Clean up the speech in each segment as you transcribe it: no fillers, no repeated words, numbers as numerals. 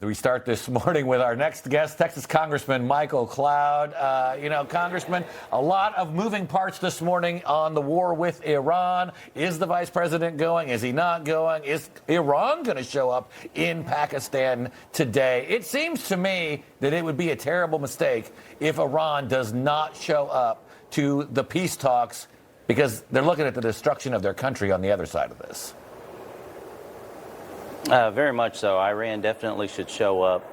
We start this morning with our next guest, Texas Congressman Michael Cloud. Congressman, a lot of moving parts this morning on the war with Iran. Is the vice president going? Is he not going? Is Iran going to show up in Pakistan today? It seems to me that it would be a terrible mistake if Iran does not show up to the peace talks because they're looking at the destruction of their country on the other side of this. Very much so. Iran definitely should show up.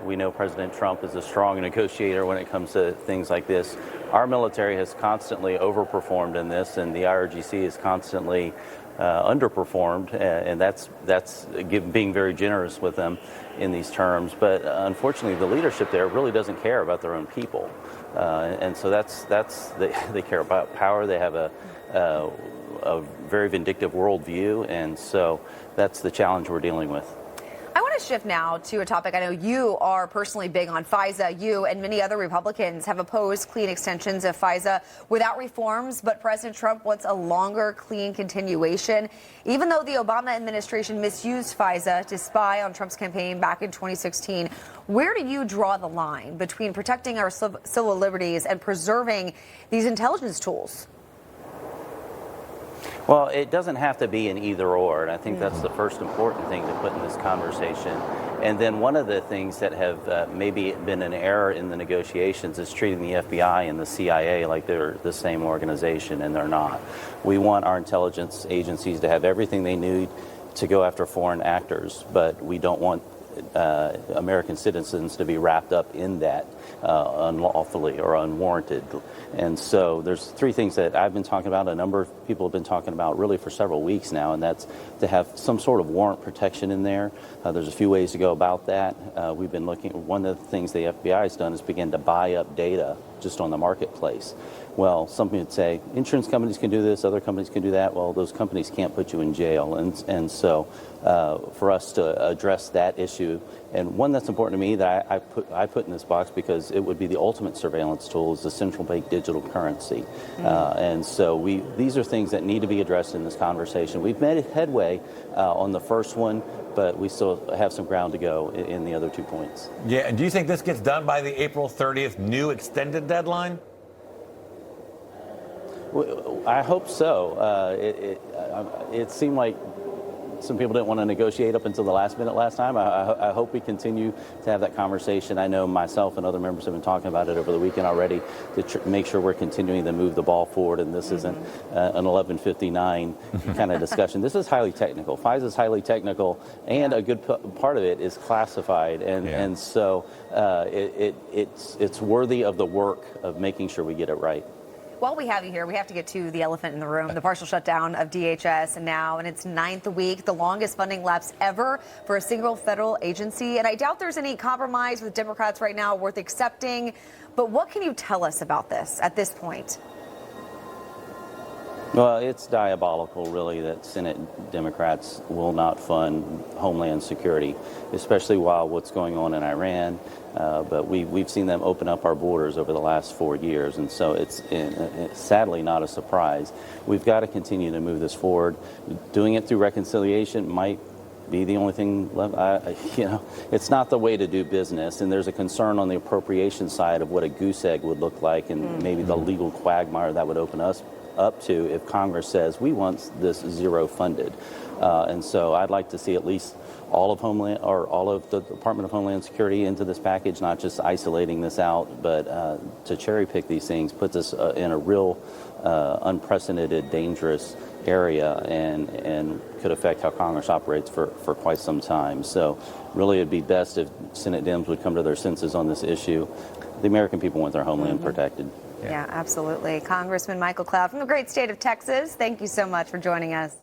We know President Trump is a strong negotiator when it comes to things like this. Our military has constantly overperformed in this, and the IRGC has constantly underperformed, and that's being very generous with them in these terms. But unfortunately, the leadership there really doesn't care about their own people, and so they care about power. They have a very vindictive worldview, and so that's the challenge we're dealing with. I want to shift now to a topic I know you are personally big on, FISA. You and many other Republicans have opposed clean extensions of FISA without reforms, but President Trump wants a longer, clean continuation. Even though the Obama administration misused FISA to spy on Trump's campaign back in 2016, where do you draw the line between protecting our civil liberties and preserving these intelligence tools? Well, it doesn't have to be an either or, and I think that's the first important thing to put in this conversation. And then one of the things that have maybe been an error in the negotiations is treating the FBI and the CIA like they're the same organization, and they're not. We want our intelligence agencies to have everything they need to go after foreign actors, but we don't want American citizens to be wrapped up in that unlawfully or unwarranted. And so there's three things that I've been talking about, a number of people have been talking about really for several weeks now, and that's to have some sort of warrant protection in there. There's a few ways to go about that. We've been looking, one of the things the FBI has done is begin to buy up data just on the marketplace. Well, some people would say insurance companies can do this, other companies can do that. Well, those companies can't put you in jail. And so for us to address that issue, and one that's important to me that I put in this box because it would be the ultimate surveillance tool, is the central bank digital currency. And so these are things that need to be addressed in this conversation. We've made headway on the first one, but we still have some ground to go in the other 2 points. Yeah, and do you think this gets done by the April 30th new extended deadline? I hope so. It seemed like some people didn't want to negotiate up until the last minute last time. I hope we continue to have that conversation. I know myself and other members have been talking about it over the weekend already to make sure we're continuing to move the ball forward, and this isn't an 11:59 kind of discussion. This is highly technical. FISA is highly technical, and a good part of it is classified, and so it's worthy of the work of making sure we get it right. While we have you here, we have to get to the elephant in the room, the partial shutdown of DHS now in its 9th week, the longest funding lapse ever for a single federal agency. And I doubt there's any compromise with Democrats right now worth accepting. But what can you tell us about this at this point? Well, it's diabolical, really, that Senate Democrats will not fund Homeland Security, especially while what's going on in Iran. But we've seen them open up our borders over the last 4 years, and so it's sadly not a surprise. We've got to continue to move this forward. Doing it through reconciliation might be the only thing left. It's not the way to do business, and there's a concern on the appropriation side of what a goose egg would look like, and maybe the legal quagmire that would open us up to if Congress says we want this zero funded. And so I'd like to see at least all of the Department of Homeland Security into this package, not just isolating this out, but to cherry pick these things puts us in a real unprecedented, dangerous area and could affect how Congress operates for quite some time. So really it'd be best if Senate Dems would come to their senses on this issue. The American people want their homeland protected. Yeah, absolutely. Congressman Michael Cloud from the great state of Texas, thank you so much for joining us.